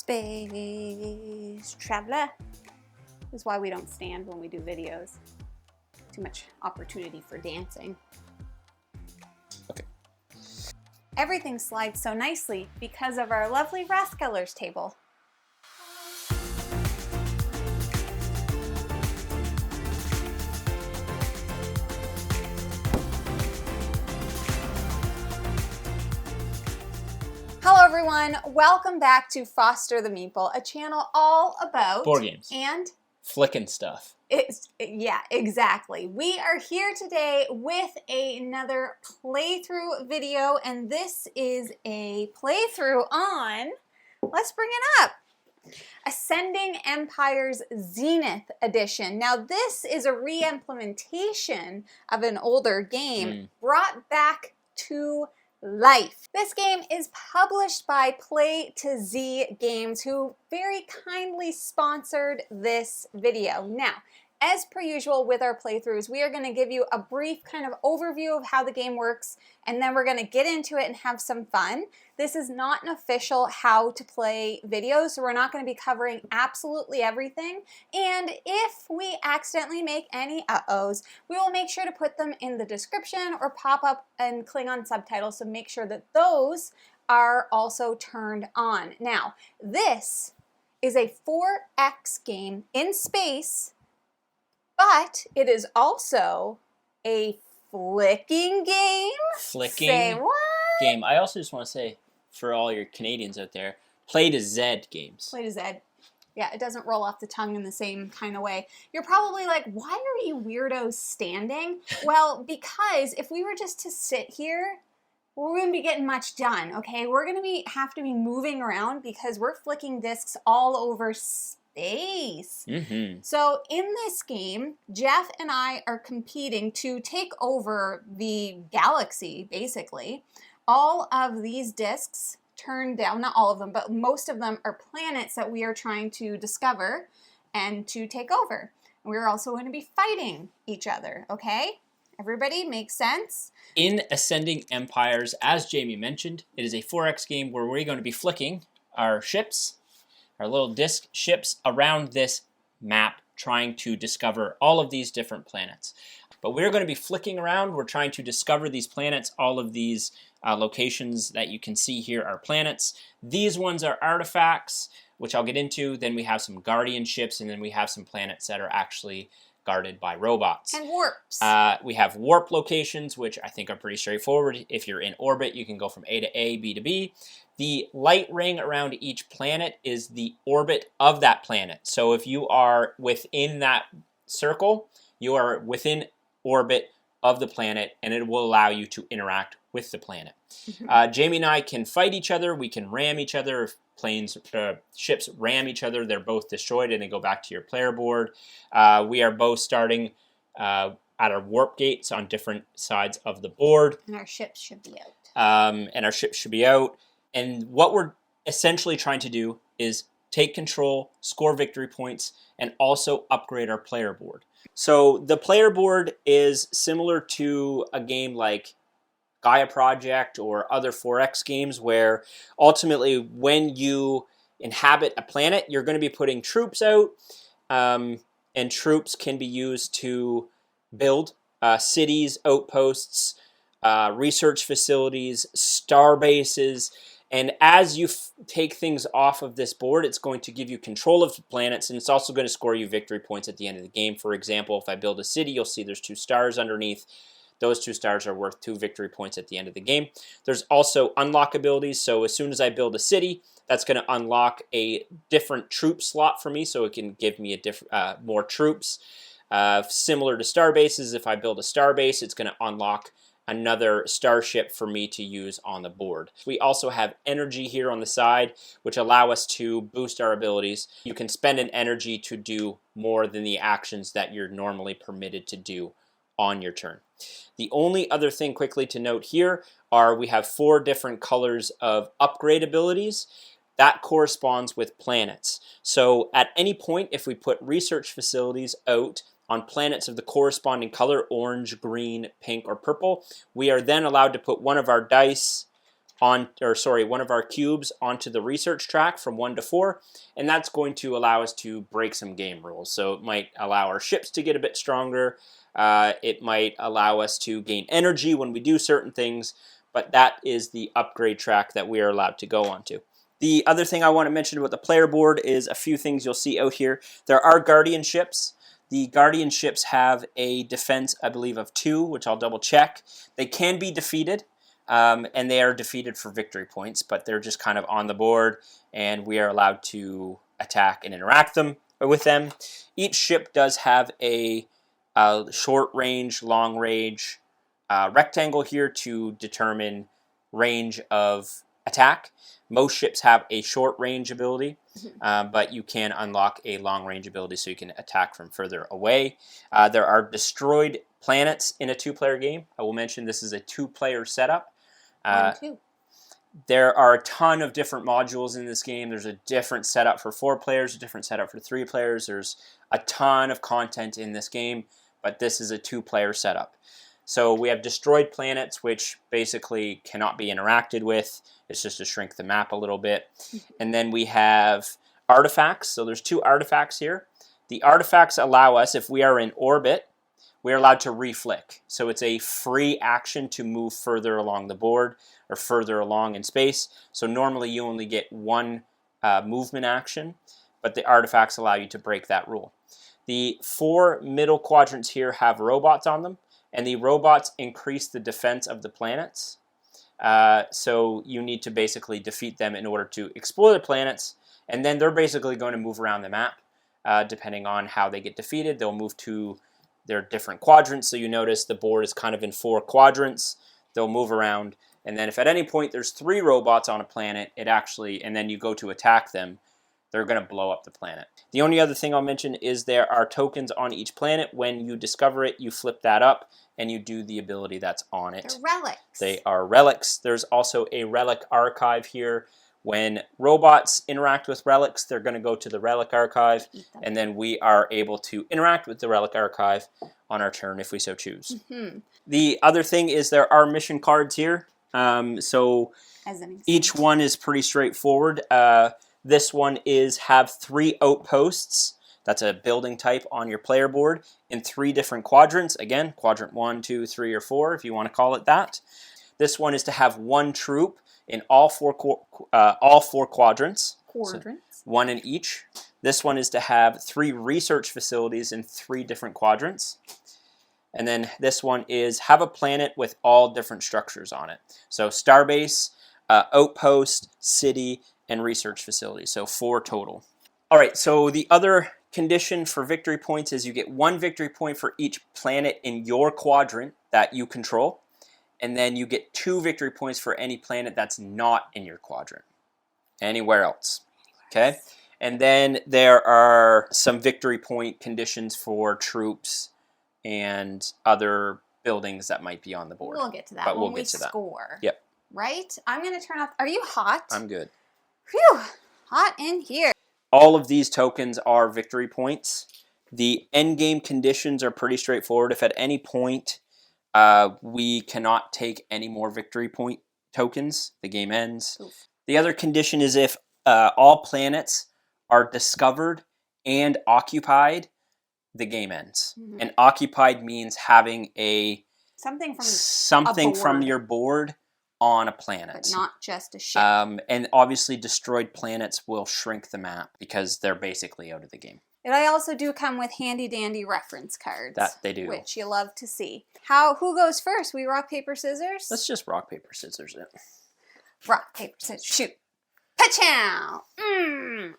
Space Traveler. This is why we don't stand when we do videos. Too much opportunity for dancing. Okay. Everything slides so nicely because of our lovely Rathskeller's table. Hello everyone, welcome back to Foster the Meeple, a channel all about board games and flicking stuff. Yeah, exactly. We are here today with another playthrough video, and this is a playthrough on, let's bring it up, Ascending Empire's Zenith Edition. Now this is a re-implementation of an older game brought back to life. This game is published by Play to Z Games, who very kindly sponsored this video. Now, as per usual with our playthroughs, we are going to give you a brief kind of overview of how the game works, and then we're going to get into it and have some fun. This is not an official how to play video, so we're not going to be covering absolutely everything. And if we accidentally make any uh-ohs, we will make sure to put them in the description or pop up in Klingon subtitles, so make sure that those are also turned on. Now, this is a 4X game in space, but it is also a flicking game. Say what? Game. I also just want to say, for all your Canadians out there, Play to Z Games. Play to Z. Yeah, it doesn't roll off the tongue in the same kind of way. You're probably like, why are you weirdos standing? Well, because if we were just to sit here, we wouldn't be getting much done, okay? We're going to have to be moving around because we're flicking discs all over space. So in this game, Jeff and I are competing to take over the galaxy, basically. All of these discs turn down, not all of them, but most of them are planets that we are trying to discover and to take over. And we're also going to be fighting each other, okay? Everybody, makes sense? In Ascending Empires, as Jamie mentioned, it is a 4X game where we're going to be flicking our ships, our little disc ships, around this map, trying to discover all of these different planets. But we're going to be flicking around. We're trying to discover these planets. All of these locations that you can see here are planets. These ones are artifacts, which I'll get into. Then we have some guardian ships, and then we have some planets that are actually guarded by robots. And warps. We have warp locations, which I think are pretty straightforward. If you're in orbit, you can go from A to A, B to B. The light ring around each planet is the orbit of that planet. So if you are within that circle, you are within orbit of the planet, and it will allow you to interact with the planet. Jamie and I can fight each other. We can ram each other. If ships ram each other, they're both destroyed, and they go back to your player board. We are both starting at our warp gates on different sides of the board. And our ships should be out. And what we're essentially trying to do is take control, score victory points, and also upgrade our player board. So the player board is similar to a game like Gaia Project or other 4X games, where ultimately when you inhabit a planet, you're going to be putting troops out, and troops can be used to build cities, outposts, research facilities, star bases. And as you take things off of this board, it's going to give you control of the planets, and it's also going to score you victory points at the end of the game. For example, if I build a city, you'll see there's 2 stars underneath. Those 2 stars are worth 2 victory points at the end of the game. There's also unlock abilities, so as soon as I build a city, that's going to unlock a different troop slot for me, so it can give me more troops. Similar to star bases, if I build a star base, it's going to unlock another starship for me to use on the board. We also have energy here on the side, which allow us to boost our abilities. You can spend an energy to do more than the actions that you're normally permitted to do on your turn. The only other thing quickly to note here are we have 4 different colors of upgrade abilities. That corresponds with planets. So at any point, if we put research facilities out on planets of the corresponding color, orange, green, pink, or purple, we are then allowed to put one of our dice one of our cubes onto the research track from 1 to 4, and that's going to allow us to break some game rules. So it might allow our ships to get a bit stronger. It might allow us to gain energy when we do certain things, but that is the upgrade track that we are allowed to go onto. The other thing I want to mention about the player board is a few things you'll see out here. There are guardian ships. The guardian ships have a defense, I believe, of 2, which I'll double check. They can be defeated, and they are defeated for victory points, but they're just kind of on the board, and we are allowed to attack and interact with them. Each ship does have a short range, long range rectangle here to determine range of attack. Most ships have a short range ability, but you can unlock a long range ability so you can attack from further away. There are destroyed planets in a 2-player game. I will mention this is a 2-player setup. There are a ton of different modules in this game. There's a different setup for 4 players, a different setup for 3 players. There's a ton of content in this game, but this is a 2-player setup. So we have destroyed planets, which basically cannot be interacted with. It's just to shrink the map a little bit. And then we have artifacts. So there's 2 artifacts here. The artifacts allow us, if we are in orbit, we're allowed to reflick. So it's a free action to move further along the board or further along in space. So normally you only get 1 movement action, but the artifacts allow you to break that rule. The 4 middle quadrants here have robots on them, and the robots increase the defense of the planets. So you need to basically defeat them in order to explore the planets, and then they're basically going to move around the map. Depending on how they get defeated, they'll move to their different quadrants. So you notice the board is kind of in 4 quadrants. They'll move around, and then if at any point there's 3 robots on a planet, and then you go to attack them, they're going to blow up the planet. The only other thing I'll mention is there are tokens on each planet. When you discover it, you flip that up and you do the ability that's on it. They're relics. They are relics. There's also a relic archive here. When robots interact with relics, they're going to go to the relic archive, and then we are able to interact with the relic archive on our turn if we so choose. The other thing is there are mission cards here. So each one is pretty straightforward. This one is have 3 outposts. That's a building type on your player board in 3 different quadrants. Again, quadrant 1, 2, 3, or 4, if you want to call it that. This one is to have 1 troop in all 4 quadrants. So 1 in each. This one is to have 3 research facilities in 3 different quadrants. And then this one is have a planet with all different structures on it. So starbase, outpost, city, and research facility. So 4 total. All right, so the other condition for victory points is you get 1 victory point for each planet in your quadrant that you control, and then you get 2 victory points for any planet that's not in your quadrant, anywhere else. Okay, and then there are some victory point conditions for troops and other buildings that might be on the board. We'll get to that but when we'll get to that. Score. Yep. Right? I'm going to turn off. Are you hot? I'm good. Phew, hot in here. All of these tokens are victory points. The endgame conditions are pretty straightforward. If at any point we cannot take any more victory point tokens, the game ends. Oof. The other condition is if all planets are discovered and occupied, the game ends. And occupied means having something from your board on a planet. But not just a ship. And obviously destroyed planets will shrink the map because they're basically out of the game. And I also do come with handy dandy reference cards. That they do. Which you love to see. Who goes first? We rock, paper, scissors? Let's just rock, paper, scissors it. Rock, paper, scissors, shoot. Pa-chow!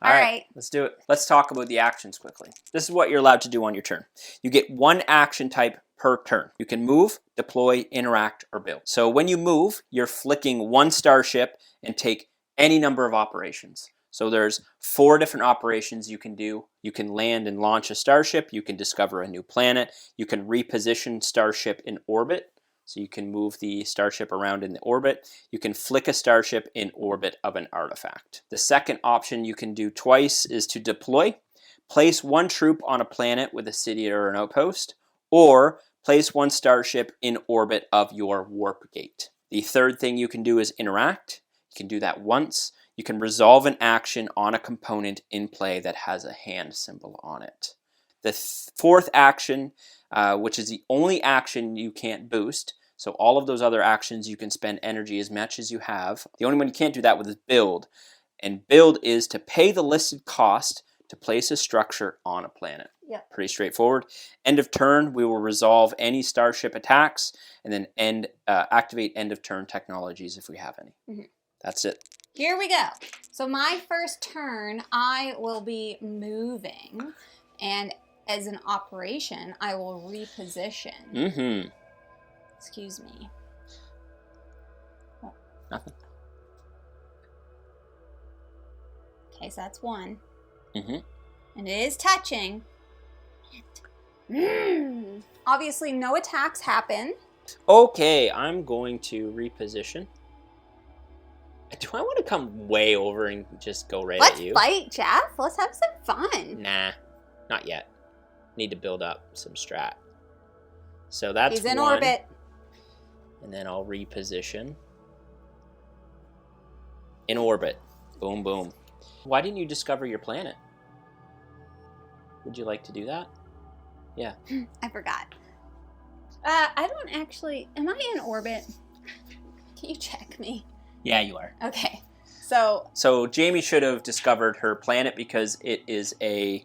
All right. Let's do it. Let's talk about the actions quickly. This is what you're allowed to do on your turn. You get 1 action type per turn. You can move, deploy, interact, or build. So when you move, you're flicking 1 starship and take any number of operations. So there's 4 different operations you can do. You can land and launch a starship. You can discover a new planet. You can reposition starship in orbit. So you can move the starship around in the orbit. You can flick a starship in orbit of an artifact. The second option you can do twice is to deploy. Place 1 troop on a planet with a city or an outpost, or place 1 starship in orbit of your warp gate. The third thing you can do is interact. You can do that once. You can resolve an action on a component in play that has a hand symbol on it. The fourth action, which is the only action you can't boost, so all of those other actions you can spend energy as much as you have. The only one you can't do that with is build. And build is to pay the listed cost to place a structure on a planet. Yep. Pretty straightforward. End of turn, we will resolve any starship attacks and then activate end of turn technologies if we have any. Mm-hmm. That's it. Here we go. So my first turn, I will be moving, and as an operation, I will reposition. Mm-hmm. Excuse me. Oh. Nothing. Okay, so that's one. Mm-hmm. And it is touching. Obviously, no attacks happen. Okay, I'm going to reposition. Do I want to come way over and just go right at you? Let's fight, Jeff. Let's have some fun. Nah, not yet. Need to build up some strat. So that's He's in one. orbit. And then I'll reposition. In orbit. Boom, boom. Why didn't you discover your planet? Would you like to do that? Yeah. I forgot. I don't actually... Am I in orbit? Can you check me? Yeah, you are. Okay. So Jamie should have discovered her planet because it is a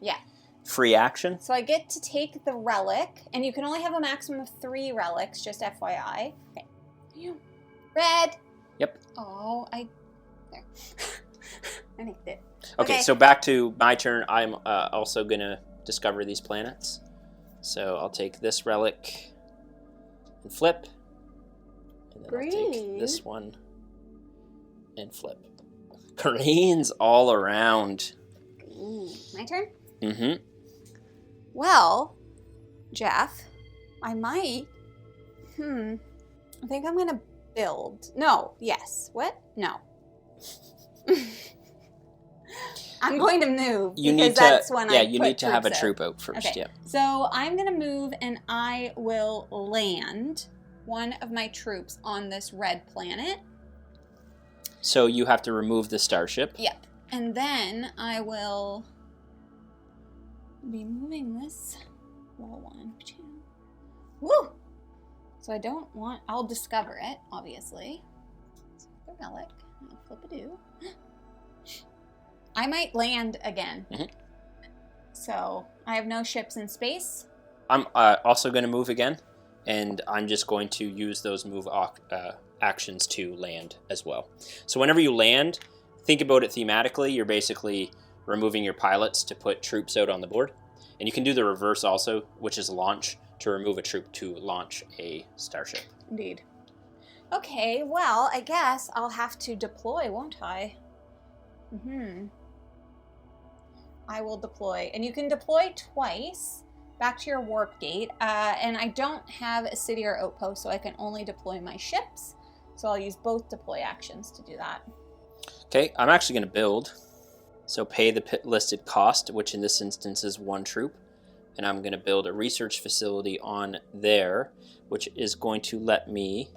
free action. So I get to take the relic, and you can only have a maximum of 3 relics, just FYI. Okay. Red. Yep. Oh, there. I named it. Okay, so back to my turn. I'm also going to discover these planets. So I'll take this relic and flip. And then I'll take this one and flip. Greens all around. Ooh, my turn? Mm-hmm. Well, Jeff, I might... I think I'm going to build. No, yes. What? No. I'm going to move that's when I you need to have a troop out first. Okay. Yeah. So I'm going to move, and I will land one of my troops on this red planet. So you have to remove the starship. Yep. And then I will be moving this little one. Woo! So I don't want... I'll discover it, obviously. So the relic. I'll flip-a-doo. I might land again. Mm-hmm. So I have no ships in space. I'm also going to move again, and I'm just going to use those move actions to land as well. So whenever you land, think about it thematically. You're basically removing your pilots to put troops out on the board. And you can do the reverse also, which is launch, to remove a troop to launch a starship. Indeed. Okay, well, I guess I'll have to deploy, won't I? I will deploy. And you can deploy twice back to your warp gate. And I don't have a city or outpost, so I can only deploy my ships. So I'll use both deploy actions to do that. Okay, I'm actually going to build. So pay the listed cost, which in this instance is 1 troop. And I'm going to build a research facility on there, which is going to let me...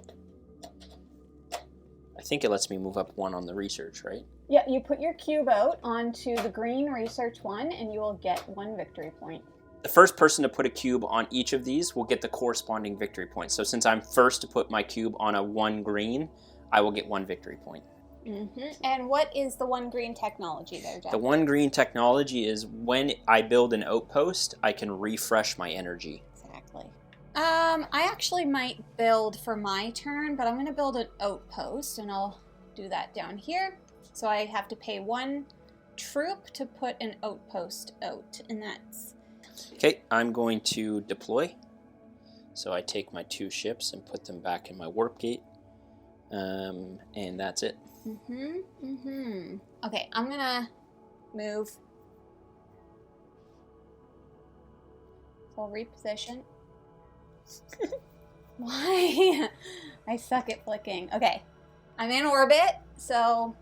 I think it lets me move up 1 on the research, right? Yeah, you put your cube out onto the green research one, and you will get 1 victory point. The first person to put a cube on each of these will get the corresponding victory point. So since I'm first to put my cube on a 1 green, I will get 1 victory point. And what is the 1 green technology there, Jeff? The 1 green technology is when I build an outpost, I can refresh my energy. Exactly. I actually might build for my turn, but I'm going to build an outpost, and I'll do that down here. So I have to pay 1 troop to put an outpost out, and that's... Okay, I'm going to deploy. So I take my 2 ships and put them back in my warp gate. And that's it. Okay, I'm going to move. So I'll reposition. Why? I suck at flicking. Okay, I'm in orbit, so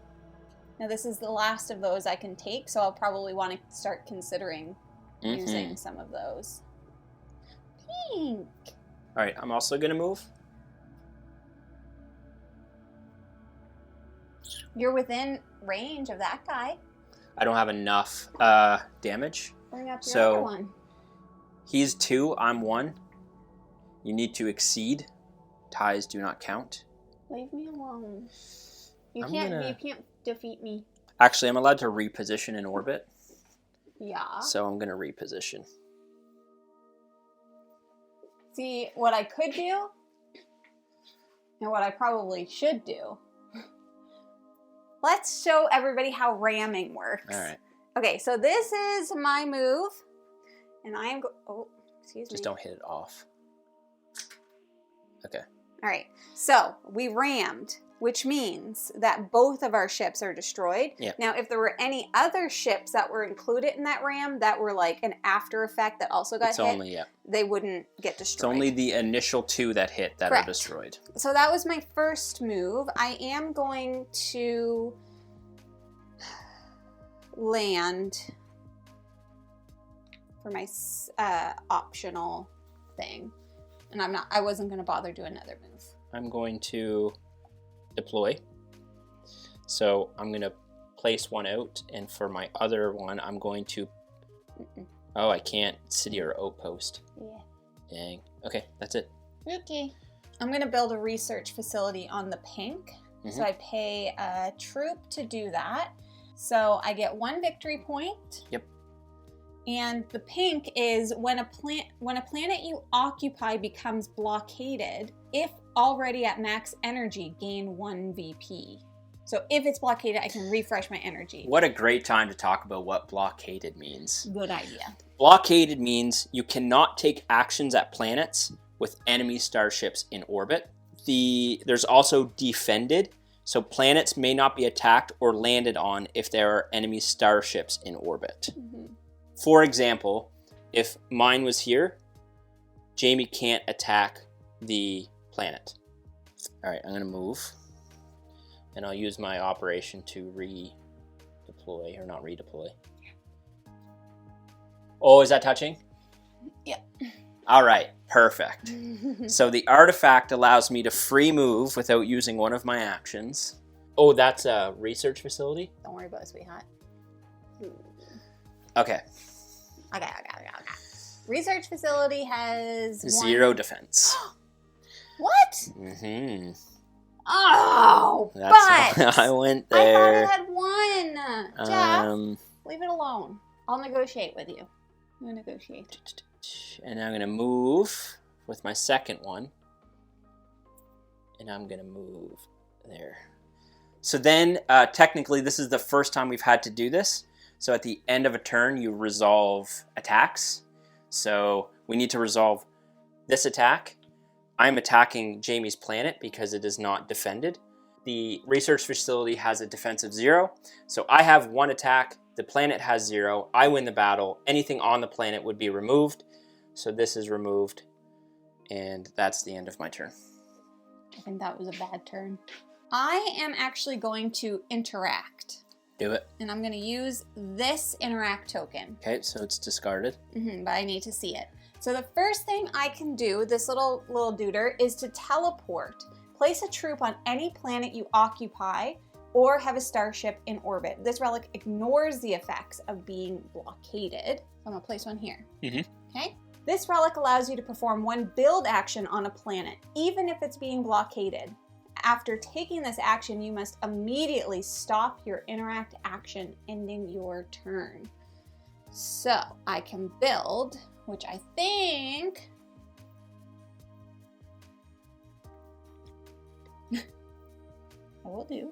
now this is the last of those I can take, so I'll probably want to start considering using some of those. Pink. All right, I'm also going to move. You're within range of that guy. I don't have enough damage. Bring up your So- other one. He's 2, I'm 1. You need to exceed. Ties do not count. Leave me alone. You I'm can't gonna- you can't defeat me. Actually, I'm allowed to reposition in orbit. Yeah. So I'm going to reposition. See, what I could do, and what I probably should do. Let's show everybody how ramming works. All right. Okay, so this is my move, and I am oh, excuse me. Just don't hit it off. Okay. All right, so we rammed, which means that both of our ships are destroyed. Yeah. Now, if there were any other ships that were included in that ram that were like an after effect that also got It's hit, only, yeah. they wouldn't get It's destroyed. only the initial 2 that hit that Correct. are destroyed. So that was my first move. I am going to land for my optional thing. And I wasn't going to bother do another move. I'm going to deploy. So I'm going to place one out, and for my other one, I'm going to... Oh, I can't city or outpost. Yeah. Dang. Okay, that's it. Okay. I'm going to build a research facility on the pink. So I pay a troop to do that. So I get 1 victory point. Yep. And the pink is when a planet you occupy becomes blockaded, if already at max energy, gain 1 VP. So if it's blockaded, I can refresh my energy. What a great time to talk about what blockaded means. Good idea. Blockaded means you cannot take actions at planets with enemy starships in orbit. There's also defended, so planets may not be attacked or landed on if there are enemy starships in orbit. Mm-hmm. For example, if mine was here, Jamie can't attack the planet. All right, I'm going to move. And I'll use my operation to redeploy, or not redeploy. Oh, is that touching? Yep. All right, perfect. So the artifact allows me to free move without using one of my actions. Oh, that's a research facility? Don't worry about it, sweetheart. Okay. Okay. Research facility has 0 defense. What? Mm-hmm. Oh, That's but why I went I thought there. it had 1. Jeff, leave it alone. I'll negotiate with you. I'm gonna negotiate. And I'm going to move with my second one. And I'm going to move there. So then, technically, this is the first time we've had to do this. So at the end of a turn, you resolve attacks. So we need to resolve this attack. I'm attacking Jamie's planet because it is not defended. The research facility has a defense of 0. So I have 1 attack. The planet has 0. I win the battle. Anything on the planet would be removed. So this is removed. And that's the end of my turn. I think that was a bad turn. I am actually going to interact. Do it. And I'm going to use this interact token. Okay, so it's discarded. But I need to see it. So the first thing I can do, this little duder, is to teleport. Place a troop on any planet you occupy or have a starship in orbit. This relic ignores the effects of being blockaded. I'm going to place one here. Okay? This relic allows you to perform 1 build action on a planet, even if it's being blockaded. After taking this action, you must immediately stop your interact action, ending your turn. So I can build, which I think I will do.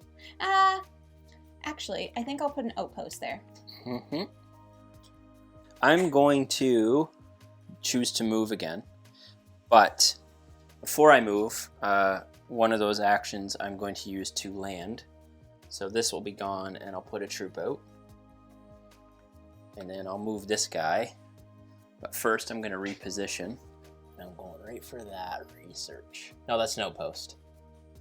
Actually, I think I'll put an outpost there. I'm going to choose to move again, but before I move, one of those actions I'm going to use to land. So this will be gone, and I'll put a troop out. And then I'll move this guy. But first I'm going to reposition. And I'm going right for that research. No, that's an outpost.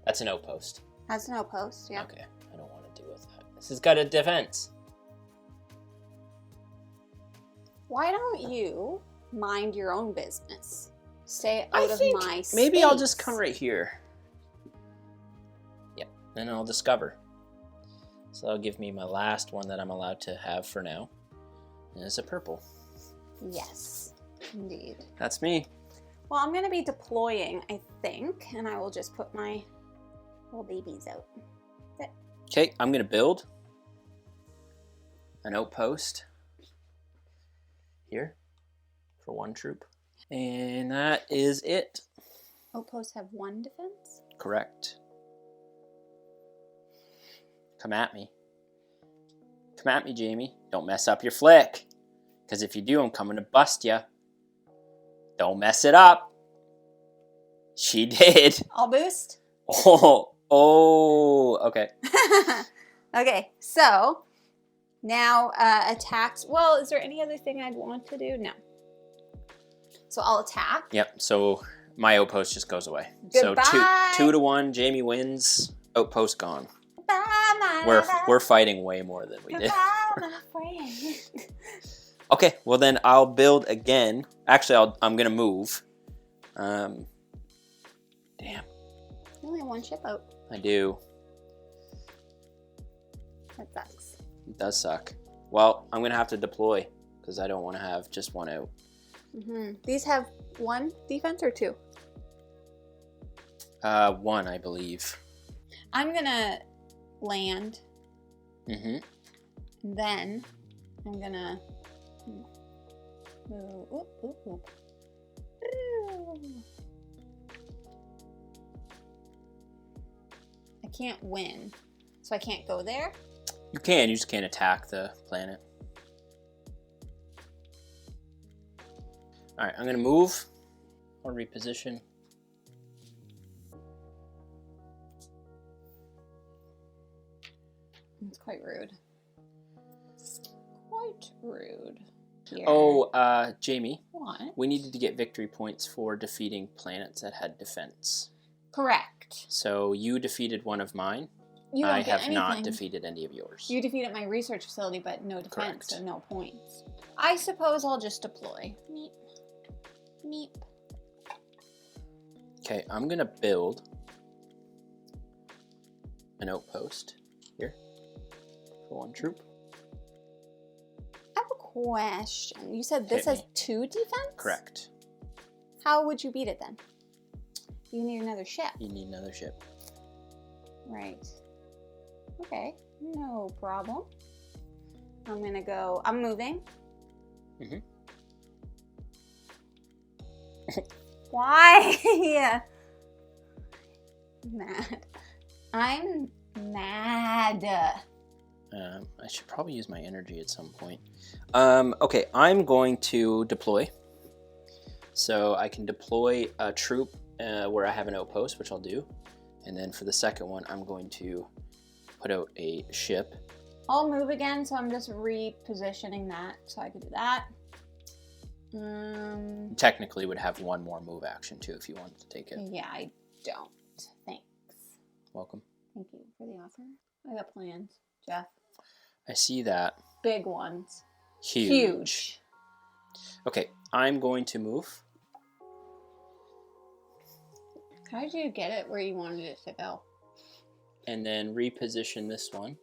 That's an outpost. That's an outpost, yeah. Okay, I don't want to deal with that. This has got a defense. Why don't you mind your own business? Stay out of my space. Maybe I'll just come right here. Yep, then I'll discover. So that'll give me my last one that I'm allowed to have for now. And it's a purple. Yes, indeed. That's me. Well, I'm going to be deploying, I think, and I will just put my little babies out. Okay, I'm going to build an outpost here for one troop. And that is it. Outposts have 1 defense? Correct. Come at me. Come at me, Jamie. Don't mess up your flick. Because if you do, I'm coming to bust you. Don't mess it up. She did. I'll boost. Oh, okay. Okay, so now attacks. Well, is there any other thing I'd want to do? No. So I'll attack. Yep, so my outpost just goes away. Goodbye. So 2-1, Jamie wins, outpost gone. Bye, my We're fighting way more than we did. Goodbye, my friend. Okay, well then I'll build again. Actually, I'm gonna move. Damn. You only have 1 ship out. I do. That sucks. It does suck. Well, I'm gonna have to deploy because I don't want to have just one out. These have 1 defense or 2? 1, I believe. I'm gonna land. Mm-hmm. And then I'm gonna move. Oop, oop, oop. I can't win, so I can't go there. You can. You just can't attack the planet. All right, I'm gonna move or reposition. It's quite rude. Quite rude. Here. Oh, Jamie. What? We needed to get victory points for defeating planets that had defense. Correct. So you defeated one of mine. You don't I get have not anything. defeated any of yours. You defeated my research facility, but no defense, Correct. so no points. I suppose I'll just deploy. Meep. Meep. Okay, I'm gonna build an outpost here for 1 troop. I have a question. You said this Hit has me. 2 defense? Correct. How would you beat it then? You need another ship. You need another ship. Right. Okay, no problem. I'm gonna go, I'm moving. Mm-hmm. Why? Yeah. Mad. I'm mad. I should probably use my energy at some point. Okay, I'm going to deploy. So I can deploy a troop where I have an outpost, which I'll do. And then for the second one, I'm going to put out a ship. I'll move again, so I'm just repositioning that so I could do that. Technically would have 1 more move action too if you wanted to take it. Yeah, I don't. Thanks. Welcome. Thank you for the offer. I got plans, Jeff. I see that. Big ones. Huge. Okay, I'm going to move. How did you get it where you wanted it to go? And then reposition this one.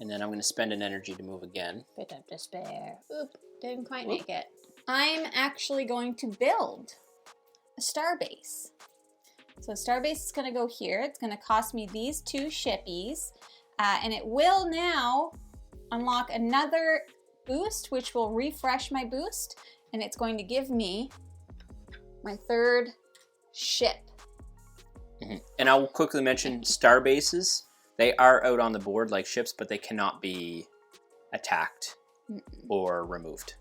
And then I'm going to spend an energy to move again. Bit of despair. Oop, didn't quite make it. I'm actually going to build a starbase. So starbase is going to go here. It's going to cost me these 2 shippies. And it will now unlock another boost, which will refresh my boost. And it's going to give me my 3rd ship. Mm-hmm. And I'll quickly mention star bases. They are out on the board like ships, but they cannot be attacked or removed.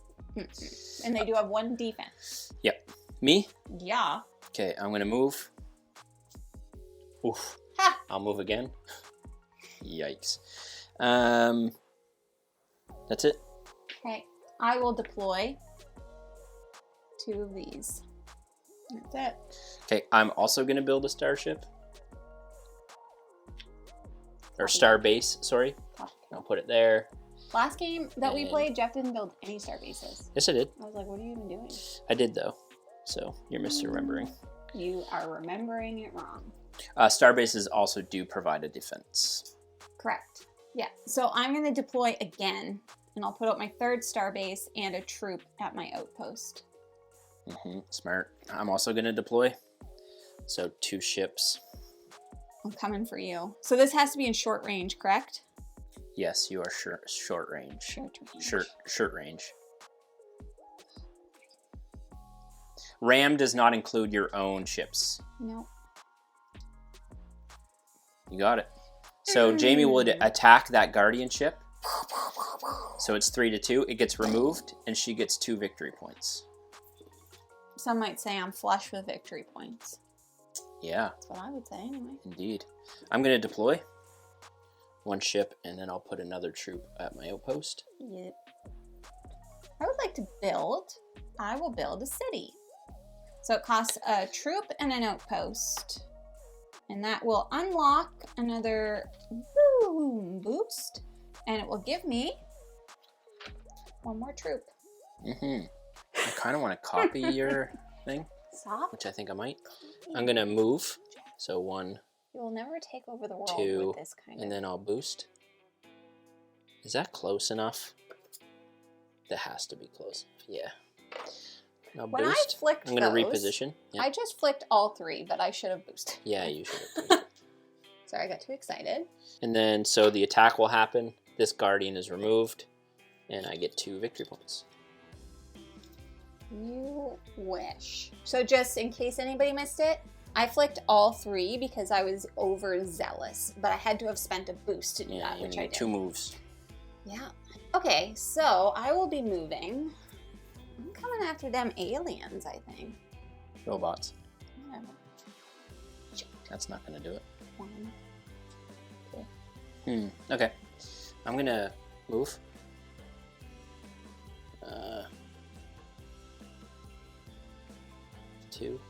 And they do have 1 defense. Yep. Me? Yeah. Okay, I'm going to move. Oof. Ha! I'll move again. Yikes. That's it. Okay. I will deploy 2 of these. That's it. Okay, I'm also going to build a starship. Or star base, sorry. I'll put it there. Last game that we And- played, Jeff didn't build any star bases. Yes, I did. I was like, what are you even doing? I did, though. So, you're misremembering. You are remembering it wrong. Star bases also do provide a defense. Correct. Yeah. So I'm going to deploy again, and I'll put out my 3rd starbase and a troop at my outpost. Smart. I'm also going to deploy. So 2 ships. I'm coming for you. So this has to be in short range, correct? Yes, you are short range. Short range. Ram does not include your own ships. No. You got it. So Jamie will attack that guardian ship. So it's 3-2. It gets removed, and she gets 2 victory points. Some might say I'm flush with victory points. Yeah. That's what I would say anyway. Indeed. I'm going to deploy 1 ship, and then I'll put another troop at my outpost. Yep. I would like to build. I will build a city. So it costs a troop and an outpost. And that will unlock another boom boost. And it will give me 1 more troop. I kind of want to copy your thing. Stop. Which I think I might. I'm going to move. So 1, You will never take over the world 2, with this kind of... and then I'll boost. Is that close enough? That has to be close. Yeah. Now When boost. I flicked I'm going to those, reposition. Yep. I just flicked all 3, but I should have boosted. Yeah, you should have boosted. Sorry, I got too excited. And then, so the attack will happen. This guardian is removed, and I get 2 victory points. You wish. So just in case anybody missed it, I flicked all 3 because I was overzealous, but I had to have spent a boost to do that, which I did. 2 moves. Yeah. Okay, so I will be moving. I'm coming after them aliens, I think. Robots. Whatever. That's not going to do it. 1, 2. Okay. I'm going to move. 2.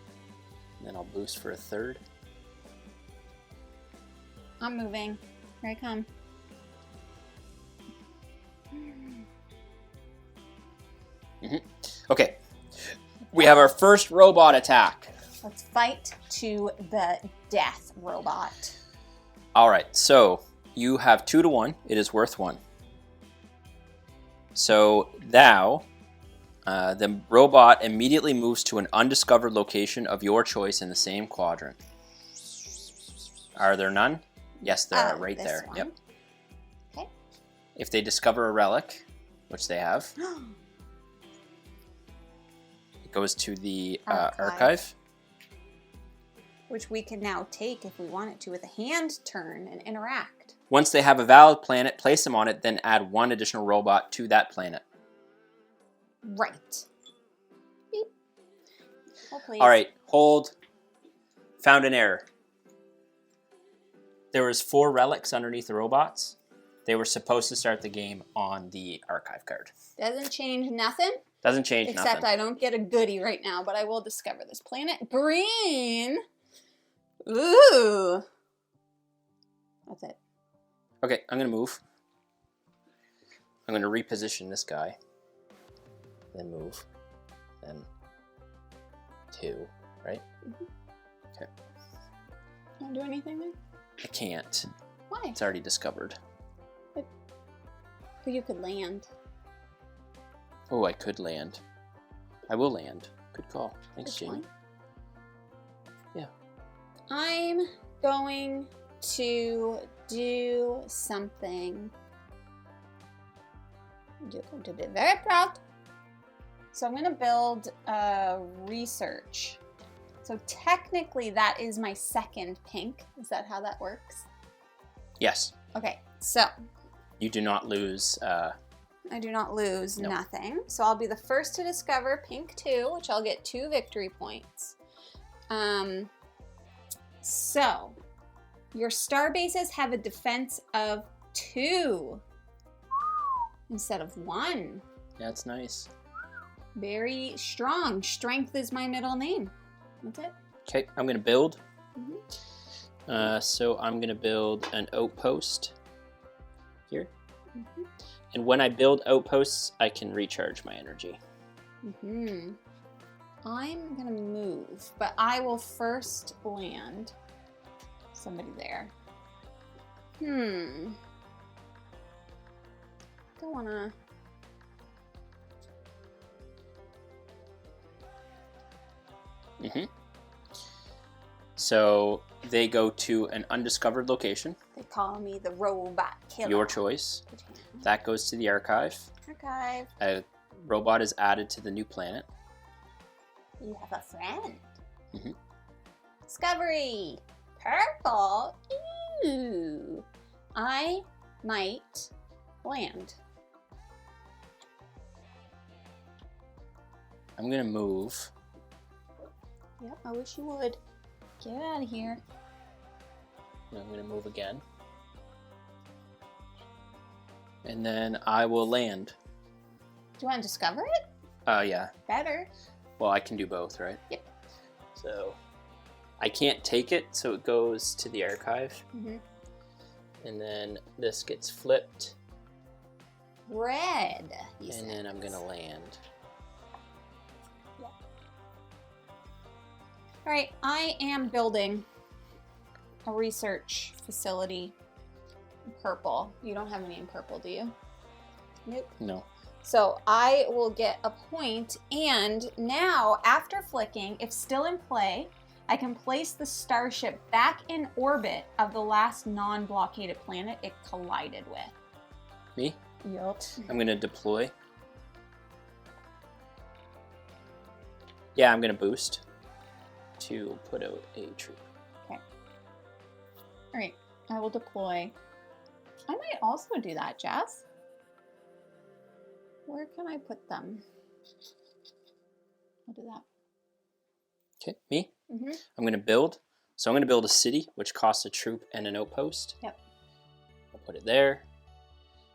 And then I'll boost for a 3rd. I'm moving. Here I come. Okay. We have our first robot attack. Let's fight to the death, robot. All right. So you have 2 to 1. It is worth 1. So thou, the robot immediately moves to an undiscovered location of your choice in the same quadrant. Are there none? Yes, there are, right there. One. Yep. Okay. If they discover a relic, which they have, it goes to the archive. Which we can now take if we want it to with a hand turn and interact. Once they have a valid planet, place them on it, then add 1 additional robot to that planet. Right. Beep. Oh, please. All right, hold. Found an error. There was 4 relics underneath the robots. They were supposed to start the game on the archive card. Doesn't change nothing. Doesn't change Except nothing. I don't get a goodie right now, but I will discover this planet. Green. Ooh. That's it. Okay, I'm going to move. I'm going to reposition this guy. Then move. Then 2, right? Okay. Don't do anything then? I can't. Why? It's already discovered. But you could land. Oh, I could land. I will land. Good call. Thanks, Which Jamie. one? Yeah. I'm going to do something. You're going to be very proud. So I'm going to build research. So technically that is my 2nd pink. Is that how that works? Yes. Okay, so. You do not lose. I do not lose Nope. nothing. So I'll be the first to discover pink 2, which I'll get 2 victory points. So your star bases have a defense of 2 instead of 1. That's nice. Very strong. Strength is my middle name. That's it. Okay, I'm going to build. So I'm going to build an outpost here. And when I build outposts, I can recharge my energy. I'm going to move, but I will first land somebody there. Don't wanna. So they go to an undiscovered location. They call me the robot killer. Your choice. That goes to the archive. Archive. A robot is added to the new planet. You have a friend. Discovery. Purple. Ooh. I might land. I'm gonna move. Yep, I wish you would. Get out of here. And I'm gonna move again. And then I will land. Do you want to discover it? Yeah. Better. Well, I can do both, right? Yep. So I can't take it, so it goes to the archive. And then this gets flipped. Red. And then I'm gonna land. All right, I am building a research facility in purple. You don't have any in purple, do you? Nope. No. So I will get a point, and now after flicking, if still in play, I can place the starship back in orbit of the last non-blockaded planet it collided with. Me? Yup. I'm gonna deploy. Yeah, I'm gonna boost to put out a troop. Okay. All right, I will deploy. I might also do that, Jess. Where can I put them? I'll do that. Okay, me? Mm-hmm. I'm gonna build. So I'm gonna build a city, which costs a troop and an outpost. Yep. I'll put it there.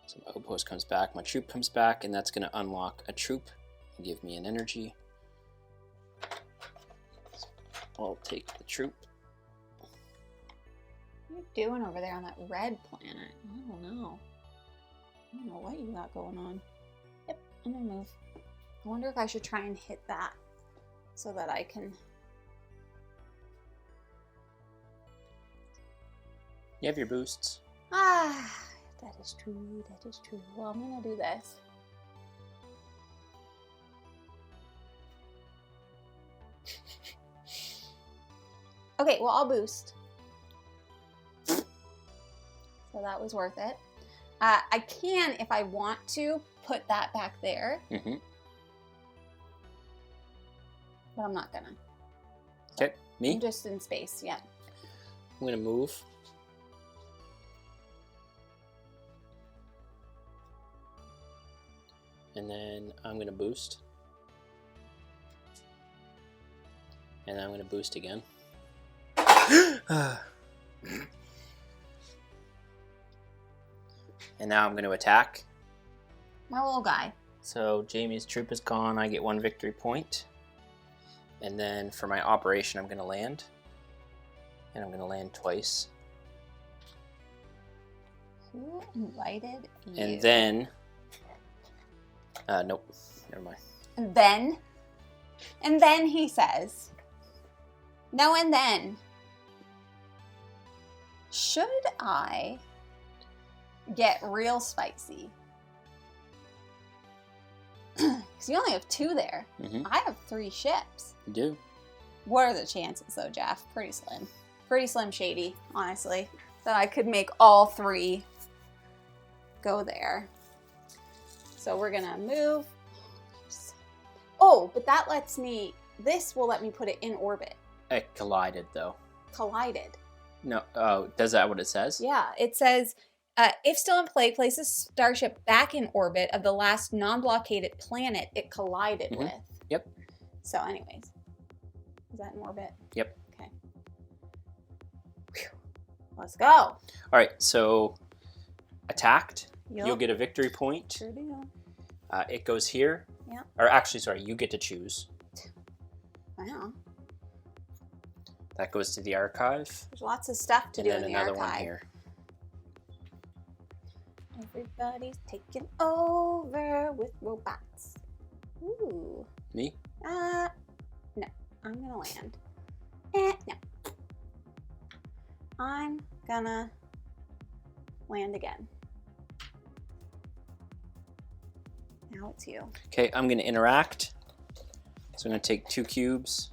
So my outpost comes back, my troop comes back, and that's gonna unlock a troop and give me an energy. So I'll take the troop. What are you doing over there on that red planet? I don't know. I don't know what you got going on. Yep, I'm gonna move. I wonder if I should try and hit that so that I can... You have your boosts. Ah, that is true, that is true. Well, I'm gonna do this. Okay, well, I'll boost. So that was worth it. I can, if I want to, put that back there. Mm-hmm. But I'm not gonna. Okay, me? I'm just in space, yeah. I'm gonna move. And then I'm gonna boost. And then I'm gonna boost again. And now I'm gonna attack. My little guy. So Jamie's troop is gone, I get 1 victory point. And then for my operation, I'm gonna land. And I'm gonna land twice. Who invited you? And then, nope, never mind. And then he says, no, and then, should I get real spicy? Because you only have 2 there. Mm-hmm. I have 3 ships. You do. What are the chances, though, Jeff? Pretty slim. Pretty slim shady, honestly, that I could make all 3 go there. So we're gonna move. Oh, but that lets me, this will let me put it in orbit. It collided, though. Collided. No, oh, does that what it says? Yeah, it says, if still in play, place a starship back in orbit of the last non-blockaded planet it collided with. Yep. So anyways, is that in orbit? Yep. Okay. Whew. Let's go. All right, so attacked. Yep. You'll get a victory point. Sure do. It goes here. Yep. Or actually, sorry, you get to choose. Wow. That goes to the archive. There's lots of stuff to And do then in the another archive. one here. Everybody's taking over with robots. Ooh. Me? No. I'm gonna land. No. I'm gonna Land again. Now it's you. Okay, I'm gonna interact. So I'm gonna take 2 cubes.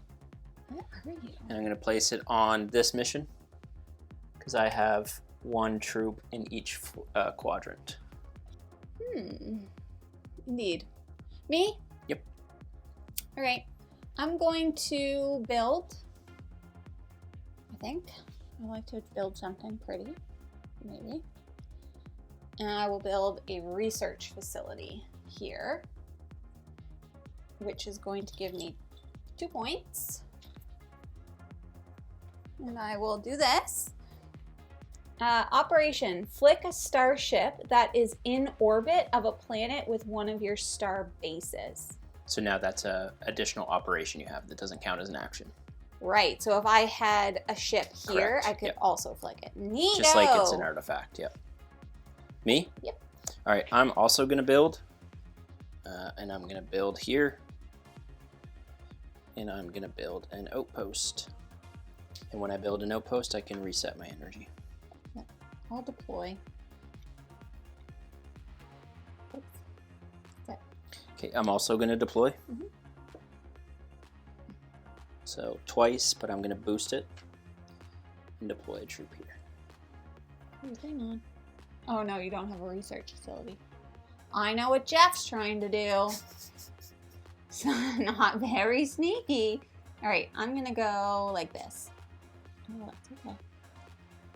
Where are you? And I'm gonna place it on this mission because I have 1 troop in each quadrant. Indeed. Me? Yep. All right. I'm going to build. I think I like to build something pretty, maybe. And I will build a research facility here, which is going to give me 2 points. And I will do this. Operation: flick a starship that is in orbit of a planet with one of your star bases. So now that's a additional operation you have that doesn't count as an action. Right, so if I had a ship here, Correct. I could Yep. also flick it. Neato! Just like it's an artifact, yep. Me? Yep. All right, I'm also gonna build. And I'm gonna build here. And I'm gonna build an outpost. And when I build an outpost, I can reset my energy. Yep. I'll deploy. Oops. Okay. Okay, I'm also gonna deploy. Mhm. So twice, but I'm gonna boost it and deploy a troop here. Hang on. Oh no, you don't have a research facility. I know what Jeff's trying to do. Not very sneaky. All right, I'm gonna go like this. Oh, that's okay.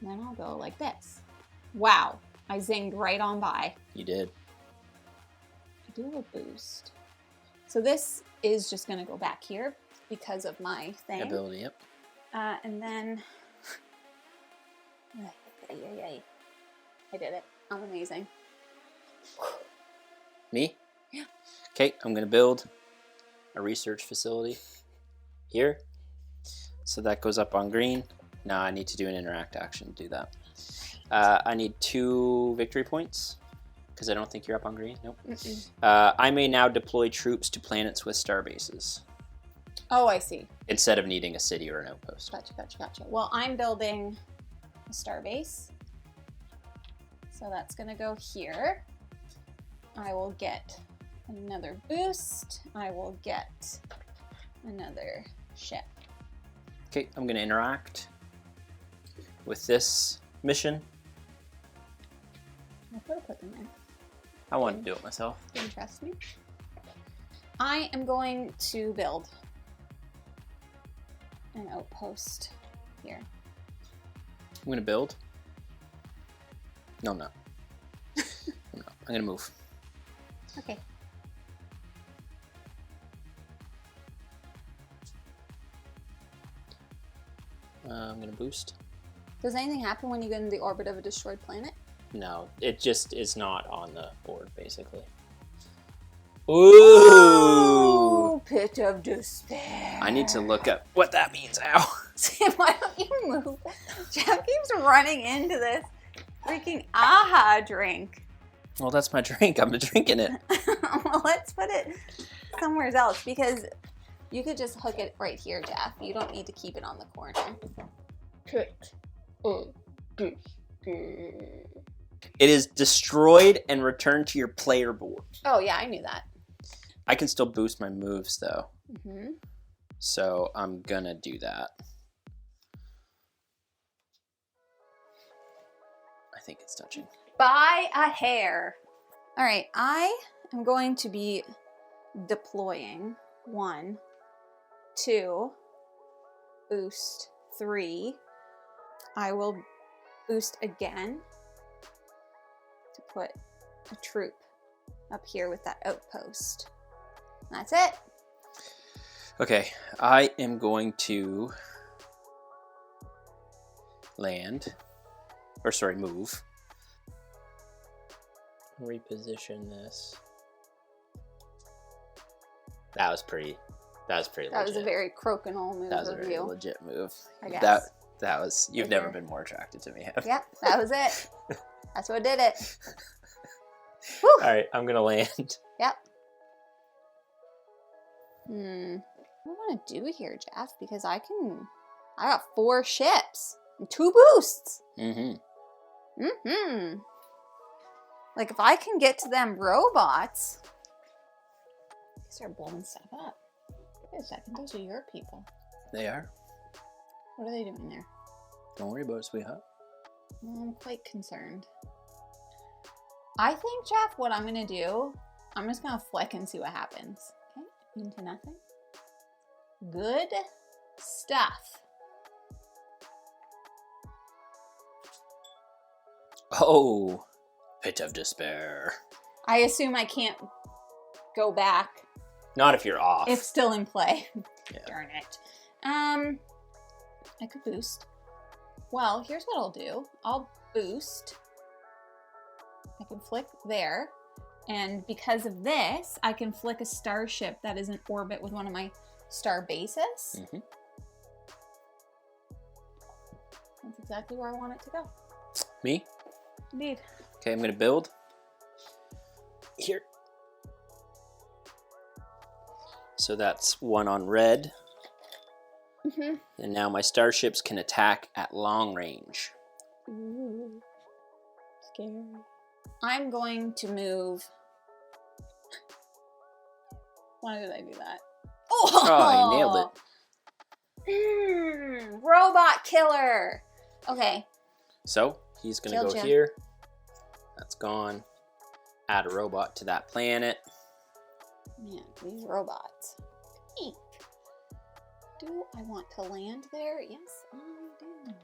And then I'll go like this. Wow, I zinged right on by. You did. I do have a boost. So this is just gonna go back here because of my thing. Ability, yep. And then, I did it. I'm amazing. Me? Yeah. Okay, I'm gonna build a research facility here. So that goes up on green. Now I need to do an interact action to do that. I need 2 victory points because I don't think you're up on green. Nope. I may now deploy troops to planets with star bases Oh, I see. instead of needing a city or an outpost. Gotcha. Well, I'm building a star base. So that's gonna go here. I will get another boost. I will get another ship. Okay, I'm gonna interact with this mission. I could have put them in. I want to do it myself. Didn't trust me. I am going to build an outpost here. I'm gonna build. No, I'm not. No, I'm gonna move. Okay. I'm gonna boost. Does anything happen when you get in the orbit of a destroyed planet? No, it just is not on the board, basically. Ooh! Oh, pit of despair. I need to look up what that means. Ow! Sam, why don't you move? Jeff keeps running into this freaking aha drink. Well, that's my drink. I'm drinking it. Well, let's put it somewhere else because you could just hook it right here, Jeff. You don't need to keep it on the corner. It is destroyed and returned to your player board. Oh, yeah, I knew that. I can still boost my moves, though. Mm-hmm. So I'm gonna do that. I think it's touching. By a hair. All right, I am going to be deploying 1, 2, boost 3. I will boost again to put a troop up here with that outpost. That's it. Okay, I am going to move. Reposition this. That was pretty legit. That was a very crokinole move That was a of very you. legit move. I guess. That was, you've never been more attracted to me. Yep, that was it. That's what did it. All right, I'm gonna land. Yep. What do I want to do here, Jeff? Because I got 4 ships and 2 boosts. Mm-hmm. Mm-hmm. Like, if I can get to them robots... Start blowing stuff up. Wait a second, those are your people. They are. What are they doing there? Don't worry about it, sweetheart. Well, I'm quite concerned. I think, Jeff, what I'm going to do, I'm just going to flick and see what happens. Okay, into nothing. Good stuff. Oh, pit of despair. I assume I can't go back. Not if you're off. It's still in play. Yeah. Darn it. I could boost. Well, here's what I'll do. I'll boost. I can flick there. And because of this, I can flick a starship that is in orbit with one of my star bases. Mm-hmm. That's exactly where I want it to go. Me? Indeed. Okay, I'm going to build. Here. So that's one on red. Mm-hmm. And now my starships can attack at long range. Ooh. Scary. I'm going to move. Why did I do that? Oh, you nailed it. Robot killer. Okay. So he's going to go Killed ya. here. That's gone. Add a robot to that planet. Man, these robots. Eek. Do I want to land there? Yes, I do.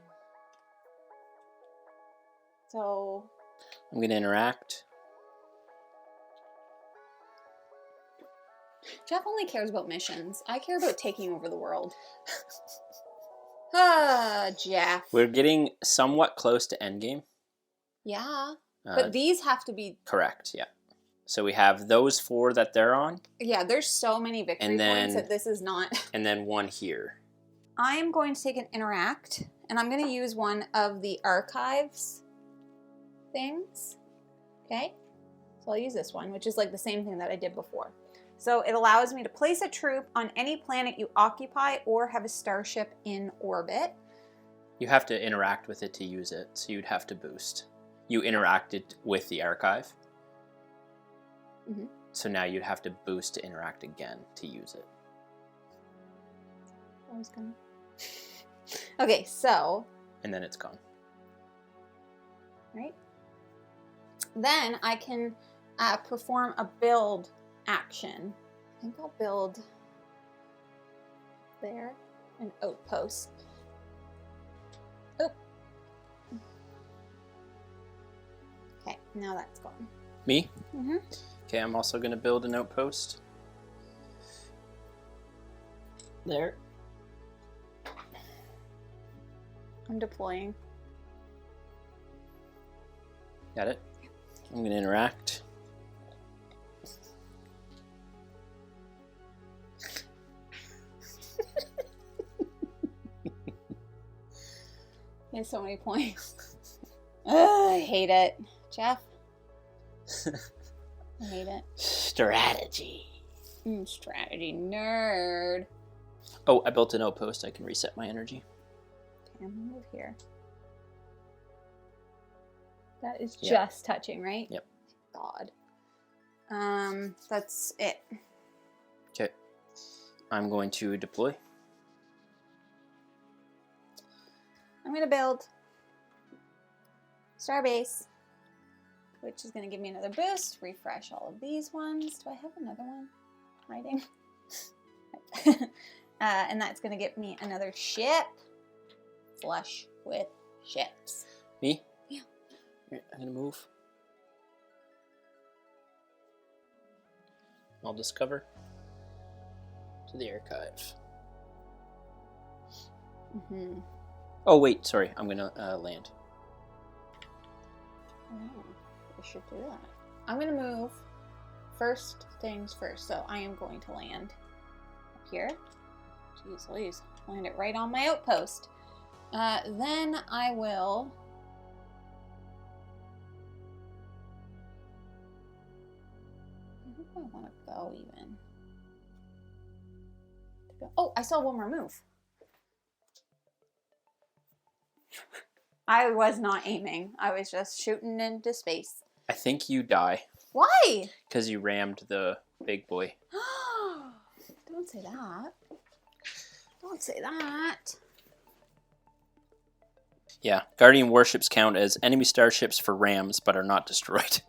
So... I'm going to interact. Jeff only cares about missions. I care about taking over the world. Ah, Jeff. We're getting somewhat close to endgame. Yeah, but these have to be... Correct, yeah. So we have those 4 that they're on. Yeah, there's so many victory points that this is not... And then one here. I am going to take an interact, and I'm going to use one of the archives things. Okay? So I'll use this one, which is like the same thing that I did before. So it allows me to place a troop on any planet you occupy or have a starship in orbit. You have to interact with it to use it, so you'd have to boost. You interacted with the archive. Mm-hmm. So now you'd have to boost to interact again to use it. I was gonna... Okay, so... And then it's gone. Right? Then I can perform a build action. I think I'll build there an outpost. Oh. Okay, now that's gone. Me? Mm-hmm. Okay, I'm also going to build an outpost. There. I'm deploying. Got it? I'm going to interact. He has so many points. Ugh, I hate it. Jeff? I hate it. Strategy. Strategy nerd. Oh, I built an outpost. I can reset my energy. Okay, I'm gonna move here. That is just touching, right? Yep. God. That's it. Okay. I'm going to deploy. I'm gonna build Starbase, which is gonna give me another boost. Refresh all of these ones. Do I have another one? Writing. And that's gonna get me another ship. Flush with ships. Me? Yeah. Here, I'm gonna move. I'll discover to the archive. Mm-hmm. Oh wait, sorry. I'm gonna land. Oh, I should do that. I'm gonna move. First things first. So I am going to land up here. Jeez Louise. Land it right on my outpost. Then I will... Where do I want to go even? Oh, I saw one more move. I was not aiming. I was just shooting into space. I think you die. Why? Because you rammed the big boy. Don't say that. Don't say that. Yeah, Guardian warships count as enemy starships for rams, but are not destroyed.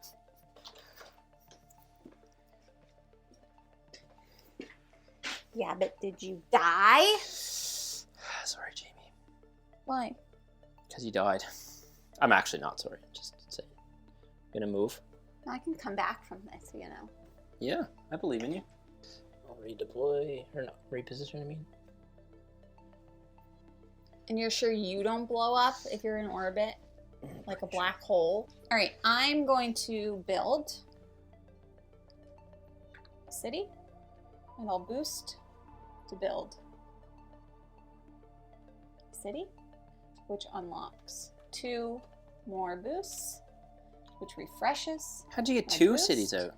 Yeah, but did you die? Sorry, Jamie. Why? Because you died. I'm actually not sorry. Just saying. Gonna move. I can come back from this, you know. Yeah, I believe in you. I'll redeploy, or no, reposition, I mean. And you're sure you don't blow up if you're in orbit? Like a black hole? All right, I'm going to build a city, and I'll boost to build a city, which unlocks 2 more boosts, which refreshes. How'd you get my 2 boost. cities out?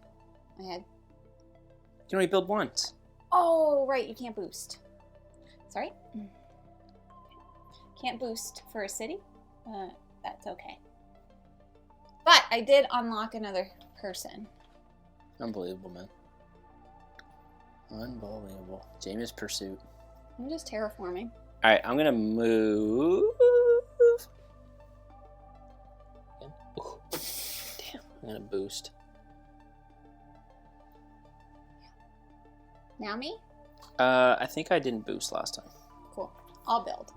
I had... You can only build once. Oh, right, you can't boost. Sorry. Can't boost for a city. That's okay. But I did unlock another person. Unbelievable, man. Unbelievable. Jamie's pursuit. I'm just terraforming. All right, I'm gonna move. Ooh. Damn, I'm gonna boost. Now me? I think I didn't boost last time. Cool. I'll build.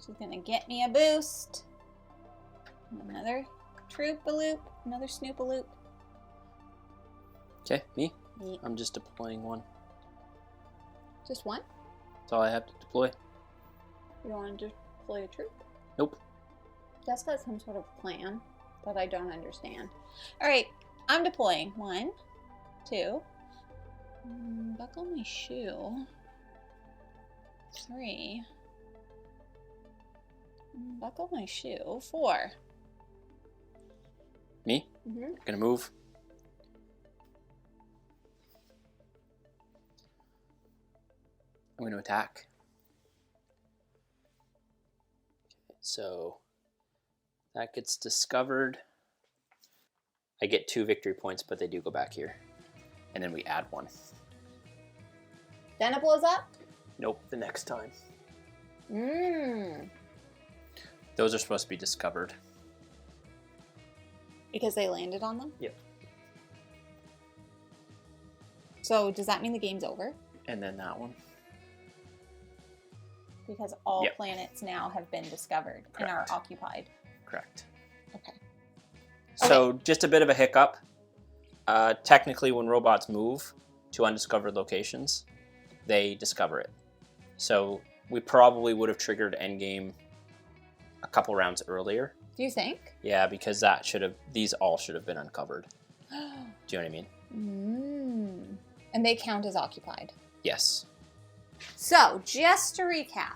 She's gonna get me a boost. Another troop-a-loop. Another snoop-a-loop. Okay, me? Yeah. I'm just deploying one. Just one? That's all I have to deploy. You don't want to deploy a troop? Nope. That's got some sort of plan that I don't understand. Alright, I'm deploying. 1, 2. Buckle my shoe. 3. Buckle my shoe. 4. Me? Mm-hmm. Gonna move. I'm gonna attack. Okay, so that gets discovered. I get 2 victory points, but they do go back here. And then we add 1. Then it blows up? Nope, the next time. Mmm. Those are supposed to be discovered. Because they landed on them? Yep. So does that mean the game's over? And then that one. Because all Yep. planets now have been discovered and are Correct. occupied. Correct. Okay. So just a bit of a hiccup. Technically, when robots move to undiscovered locations, they discover it. So we probably would have triggered endgame a couple rounds earlier. Do you think? Yeah, because these all should have been uncovered. Do you know what I mean? Mm. And they count as occupied. Yes. So, just to recap,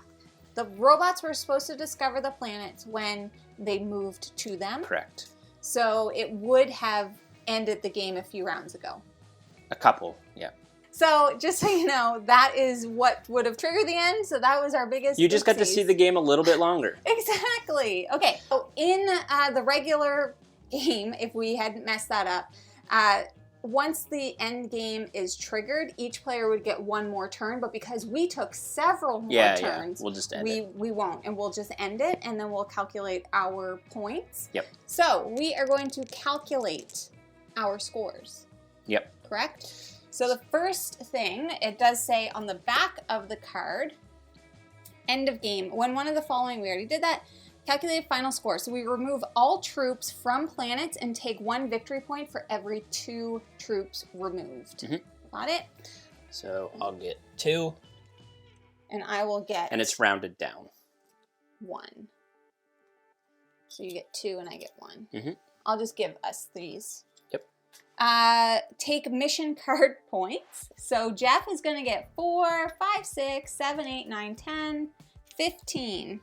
the robots were supposed to discover the planets when they moved to them. Correct. So, it would have ended the game a few rounds ago. A couple, yeah. So, just so you know, that is what would have triggered the end. So, that was our biggest You just got to see the game a little bit longer. Exactly. Okay, so in the regular game, if we hadn't messed that up, once the end game is triggered, each player would get 1 more turn, but because we took several more turns, we'll just end it. we won't, and we'll just end it, and then we'll calculate our points. Yep. So we are going to calculate our scores. Yep. Correct? So the first thing, it does say on the back of the card, end of game. When one of the following, we already did that, calculate final score. So we remove all troops from planets and take 1 victory point for every 2 troops removed. Mm-hmm. Got it? So I'll get 2. And I will get... And it's rounded down. 1. So you get 2 and I get 1. Mm-hmm. I'll just give us these. Yep. Take mission card points. So Jeff is going to get 4, 5, 6, 7, 8, 9, 10, 15.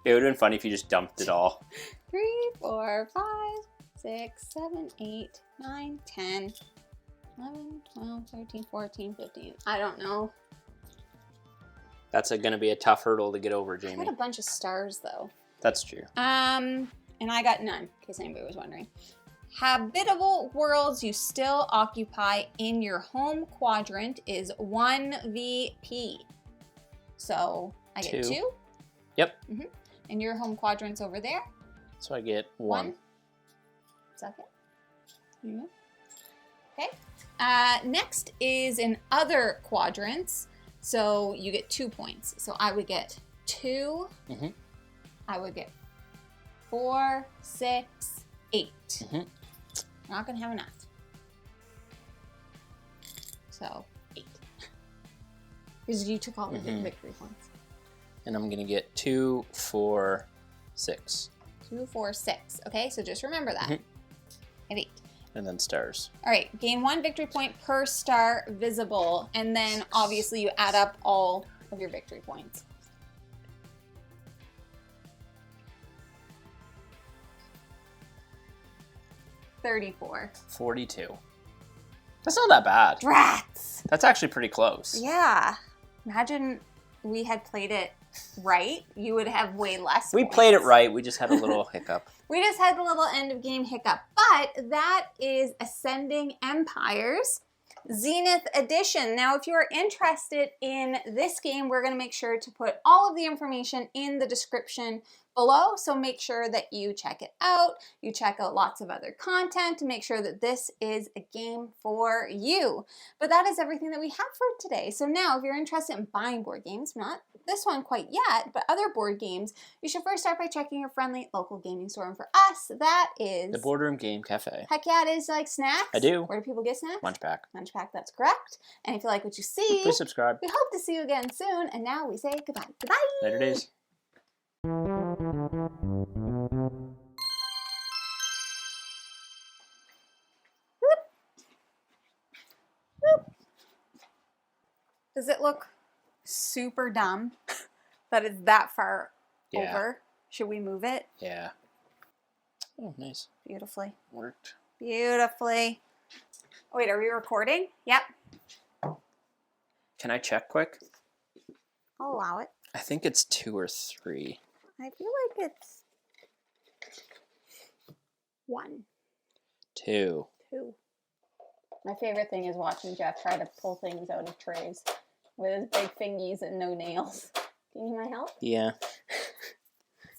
It would have been funny if you just dumped it all. 3, 4, 5, 6, 7, 8, 9, 10, 11, 12, 13, 14, 15. I don't know. That's going to be a tough hurdle to get over, I Jamie. got a bunch of stars though. That's true. And I got none, in case anybody was wondering. Habitable worlds you still occupy in your home quadrant is 1 VP. So I get 2. Yep. And your home quadrant's over there. So I get 1. Second. Okay. Next is in other quadrants. So you get 2 points. So I would get 2. I would get 4, 6, 8. Not gonna have enough. So 8. Because you took all the victory points. And I'm gonna get 2, 4, 6. 2, 4, 6. Okay, so just remember that. I have 8. And then stars. All right, gain 1 victory point per star visible, and then obviously you add up all of your victory points. $34. 42. That's not that bad. Rats! That's actually pretty close. Yeah. Imagine we had played it right. You would have way less We points. played it right. We just had a little hiccup. We just had the little end of game hiccup. But that is Ascending Empires Zenith Edition. Now, if you're interested in this game, we're going to make sure to put all of the information in the description below. So make sure that you check it out. You check out lots of other content to make sure that this is a game for you. But that is everything that we have for today. So now if you're interested in buying board games, not this one quite yet, but other board games, you should first start by checking your friendly local gaming store. And for us, that is The Boardroom Game Cafe. Heck yeah, it is. Like snacks. I do. Where do people get snacks? Munchpack. Munchpack, that's correct. And if you like what you see, Please subscribe. we hope to see you again soon. And now we say goodbye. Goodbye. Later days. Does it look super dumb that it's that far over? Should we move it? Yeah. Oh, nice. Beautifully. Worked. Beautifully. Oh, wait, are we recording? Yep. Can I check quick? I'll allow it. I think it's 2 or 3. I feel like it's 1. 2. 2. My favorite thing is watching Jeff try to pull things out of trays with his big fingies and no nails. Do you need my help? Yeah.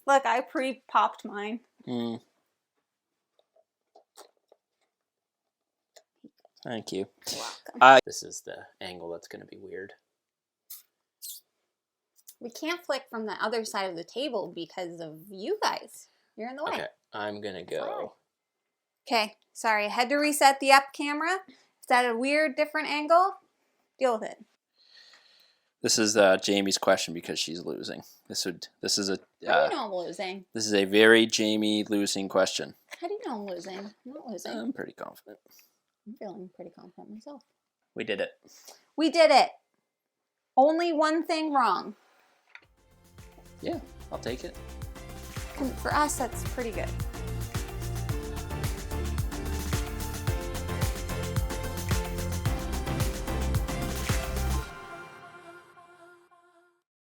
Look, I pre-popped mine. Thank you. You're welcome. This is the angle that's going to be weird. We can't flick from the other side of the table because of you guys. You're in the way. Okay, I'm going to go. Okay, sorry. I had to reset the up camera. Is that a weird, different angle? Deal with it. This is Jamie's question because she's losing. This is a. How do you know I'm losing? This is a very Jamie losing question. How do you know I'm losing? I'm not losing. I'm pretty confident. I'm feeling pretty confident myself. We did it. We did it. Only one thing wrong. Yeah, I'll take it. And for us, that's pretty good.